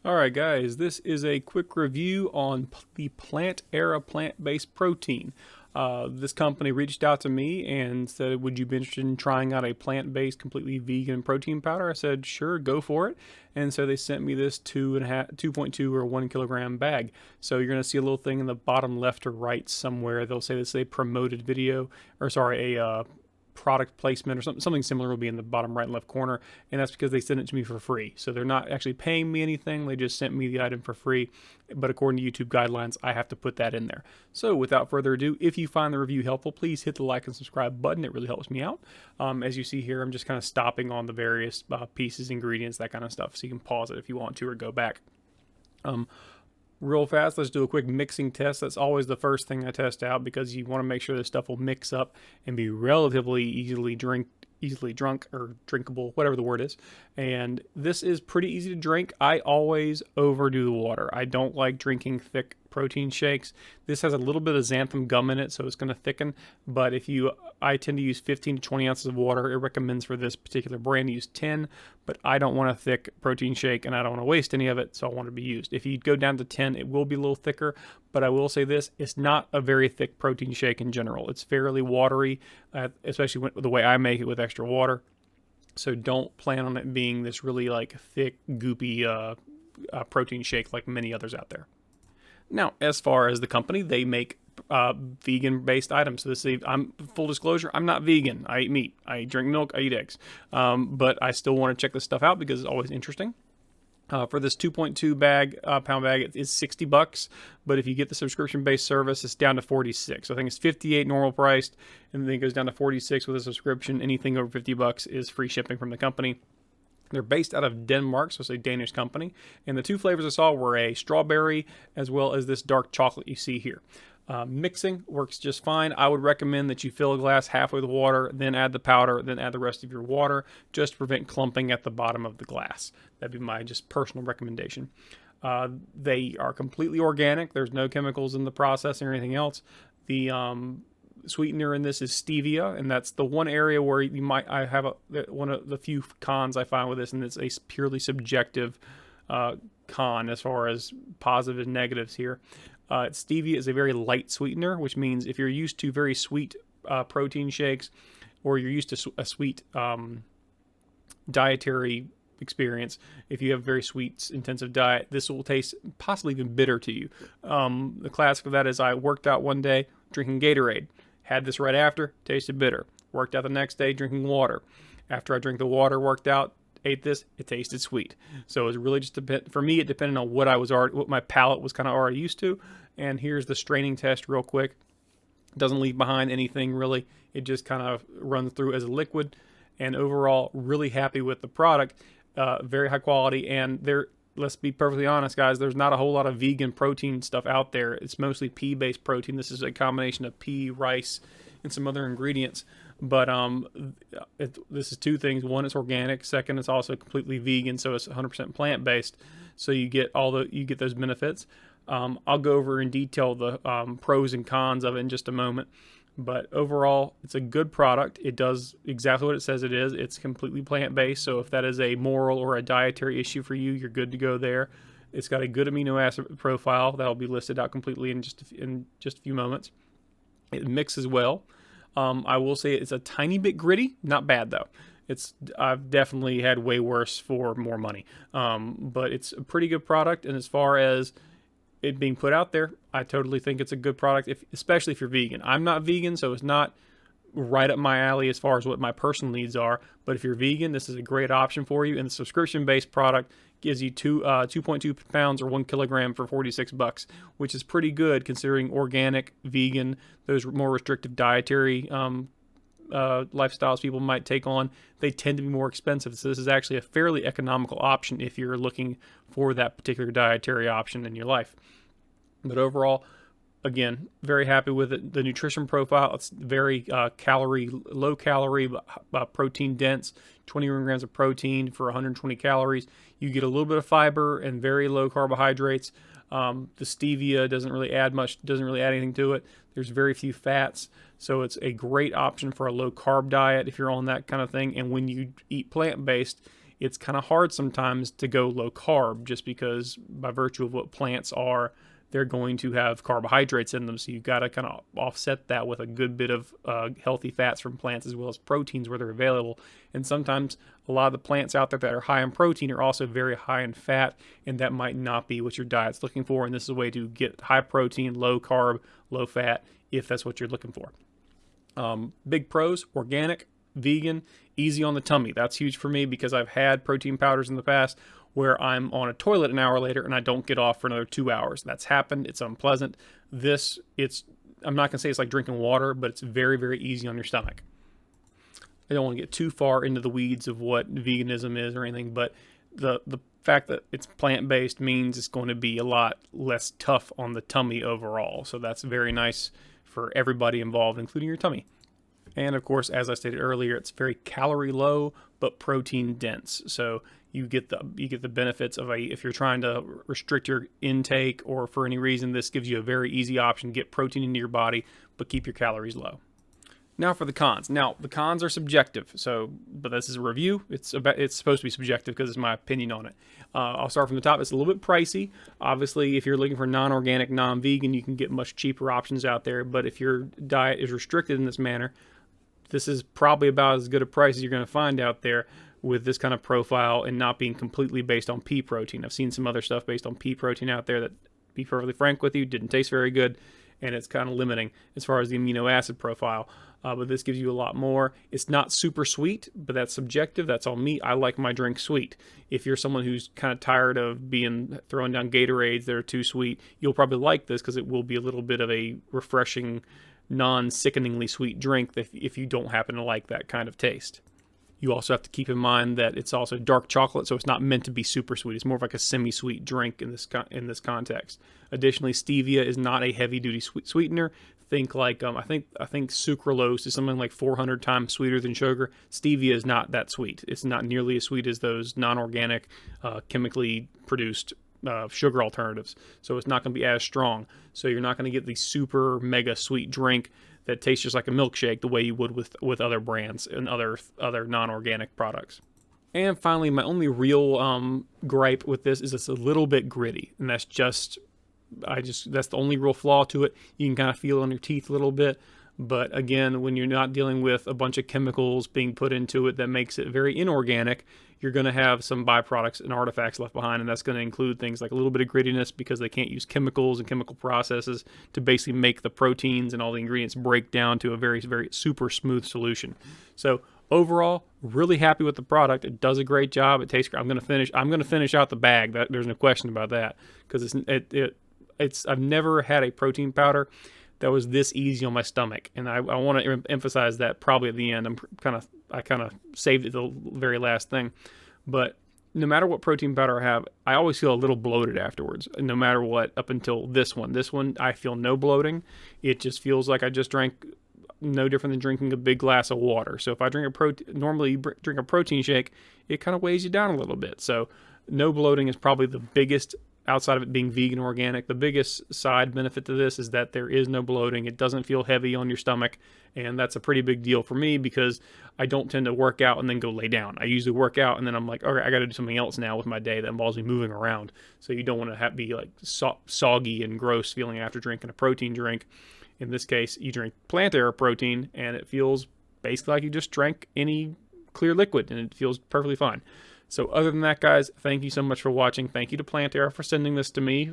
Alright guys, this is a quick review on the Plant Era plant-based protein. This company reached out to me and said, would you be interested in trying out a plant-based, completely vegan protein powder? I said, sure, go for it. And so they sent me this 2.2 or 1 kilogram bag. So you're going to see a little thing in the bottom left or right somewhere. They'll say this is a promoted video, or sorry, a product placement or something similar will be in the bottom right and left corner, and that's because they sent it to me for free. So they're not actually paying me anything, they just sent me the item for free, but according to YouTube guidelines I have to put that in there. So without further ado, if you find the review helpful, please hit the like and subscribe button. It really helps me out. As you see here, I'm just kind of stopping on the various pieces, ingredients, that kind of stuff, so you can pause it if you want to or go back. Real fast, let's do a quick mixing test. That's always the first thing I test out because you want to make sure this stuff will mix up and be relatively easily drunk or drinkable, whatever the word is. And this is pretty easy to drink. I always overdo the water. I don't like drinking thick protein shakes. This has a little bit of xanthan gum in it, so it's going to thicken. But I tend to use 15 to 20 ounces of water. It recommends for this particular brand to use 10, but I don't want a thick protein shake and I don't want to waste any of it, so I want it to be used. If you go down to 10, it will be a little thicker, but I will say this, it's not a very thick protein shake in general. It's fairly watery, especially the way I make it with extra water. So don't plan on it being this really like thick, goopy protein shake like many others out there. Now, as far as the company, they make vegan-based items. So I'm full disclosure, I'm not vegan. I eat meat. I drink milk. I eat eggs. But I still want to check this stuff out because it's always interesting. For this 2.2 pound bag, it is $60. But if you get the subscription-based service, it's down to $46. So I think it's $58 normal priced, and then it goes down to $46 with a subscription. Anything over $50 is free shipping from the company. They're based out of Denmark, so it's a Danish company. And the two flavors I saw were a strawberry as well as this dark chocolate you see here. Mixing works just fine. I would recommend that you fill a glass halfway with water, then add the powder, then add the rest of your water, just to prevent clumping at the bottom of the glass. That'd be my just personal recommendation. They are completely organic. There's no chemicals in the processing or anything else. The sweetener in this is stevia, and that's the one area where I have one of the few cons I find with this, and it's a purely subjective con as far as positive and negatives here. Stevia is a very light sweetener, which means if you're used to very sweet protein shakes, or you're used to a sweet dietary experience, if you have a very sweet intensive diet, this will taste possibly even bitter to you. The classic of that is I worked out one day drinking Gatorade, had this right after, tasted bitter. Worked out the next day drinking water. After I drank the water, worked out, ate this, it tasted sweet. So it was really just for me, it depended on what my palate was kind of already used to. And here's the straining test real quick. It doesn't leave behind anything really. It just kind of runs through as a liquid. And overall, really happy with the product. Very high quality, and let's be perfectly honest, guys, there's not a whole lot of vegan protein stuff out there. It's mostly pea-based protein. This is a combination of pea, rice, and some other ingredients. But this is two things. One, it's organic. Second, it's also completely vegan, so it's 100% plant-based. So you get those benefits. I'll go over in detail the pros and cons of it in just a moment. But overall, it's a good product. It does exactly what it says it is. It's completely plant-based, so if that is a moral or a dietary issue for you, you're good to go there. It's got a good amino acid profile that'll be listed out completely in just a few moments. It mixes well. I will say it's a tiny bit gritty. Not bad, though. I've definitely had way worse for more money. But it's a pretty good product, and as far as it being put out there, I totally think it's a good product, especially if you're vegan. I'm not vegan, so it's not right up my alley as far as what my personal needs are. But if you're vegan, this is a great option for you. And the subscription-based product gives you 2.2 pounds or 1 kilogram for $46, which is pretty good considering organic, vegan, those more restrictive dietary lifestyles people might take on. They tend to be more expensive. So this is actually a fairly economical option if you're looking for that particular dietary option in your life. But overall, again, very happy with it. The nutrition profile, it's very low calorie, but protein dense, 21 grams of protein for 120 calories. You get a little bit of fiber and very low carbohydrates. The stevia doesn't really add anything to it. There's very few fats, so it's a great option for a low carb diet if you're on that kind of thing. And when you eat plant-based, it's kind of hard sometimes to go low carb just because by virtue of what plants are, they're going to have carbohydrates in them. So you've got to kind of offset that with a good bit of healthy fats from plants as well as proteins where they're available. And sometimes a lot of the plants out there that are high in protein are also very high in fat, and that might not be what your diet's looking for. And this is a way to get high protein, low carb, low fat if that's what you're looking for. Big pros: organic, vegan, easy on the tummy. That's huge for me because I've had protein powders in the past where I'm on a toilet an hour later and I don't get off for another 2 hours. That's happened. It's unpleasant. I'm not going to say it's like drinking water, but it's very, very easy on your stomach. I don't want to get too far into the weeds of what veganism is or anything, but the fact that it's plant-based means it's going to be a lot less tough on the tummy overall. So that's very nice for everybody involved, including your tummy. And of course, as I stated earlier, it's very calorie low but protein dense. So you get the benefits of if you're trying to restrict your intake or for any reason, this gives you a very easy option to get protein into your body but keep your calories low. Now for the cons. Now the cons are subjective. But this is a review. It's supposed to be subjective because it's my opinion on it. I'll start from the top. It's a little bit pricey. Obviously, if you're looking for non-organic, non-vegan, you can get much cheaper options out there. But if your diet is restricted in this manner, this is probably about as good a price as you're going to find out there with this kind of profile and not being completely based on pea protein. I've seen some other stuff based on pea protein out there that, to be perfectly frank with you, didn't taste very good, and it's kind of limiting as far as the amino acid profile. But this gives you a lot more. It's not super sweet, but that's subjective. That's all me. I like my drink sweet. If you're someone who's kind of tired of throwing down Gatorades that are too sweet, you'll probably like this because it will be a little bit of a refreshing, non-sickeningly sweet drink if you don't happen to like that kind of taste. You also have to keep in mind that it's also dark chocolate, so it's not meant to be super sweet. It's more of like a semi-sweet drink in this context. Additionally, stevia is not a heavy-duty sweetener. Think like I think sucralose is something like 400 times sweeter than sugar. Stevia is not that sweet. It's not nearly as sweet as those non-organic, chemically produced sugar alternatives. So it's not going to be as strong. So you're not going to get the super mega sweet drink that tastes just like a milkshake the way you would with other brands and other non-organic products. And finally, my only real gripe with this is it's a little bit gritty, and that's the only real flaw to it. You can kind of feel it on your teeth a little bit. But again, when you're not dealing with a bunch of chemicals being put into it that makes it very inorganic, you're going to have some byproducts and artifacts left behind, and that's going to include things like a little bit of grittiness because they can't use chemicals and chemical processes to basically make the proteins and all the ingredients break down to a very, very super smooth solution. So overall, really happy with the product. It does a great job. It tastes great. I'm going to finish out the bag. There's no question about that because I've never had a protein powder that was this easy on my stomach, and I want to emphasize that probably at the end. I kind of saved it the very last thing, but no matter what protein powder I have, I always feel a little bloated afterwards. No matter what, up until this one, I feel no bloating. It just feels like I just drank no different than drinking a big glass of water. So if I normally drink a protein shake, it kind of weighs you down a little bit. So no bloating is probably the biggest. Outside of it being vegan organic, the biggest side benefit to this is that there is no bloating. It doesn't feel heavy on your stomach, and that's a pretty big deal for me because I don't tend to work out and then go lay down. I usually work out and then I'm like, all right, I got to do something else now with my day that involves me moving around. So you don't want to be like soggy and gross feeling after drinking a protein drink. In this case, you drink plant era protein, and it feels basically like you just drank any clear liquid, and it feels perfectly fine. So other than that, guys, thank you so much for watching. Thank you to Plant Era for sending this to me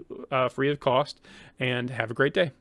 free of cost, and have a great day.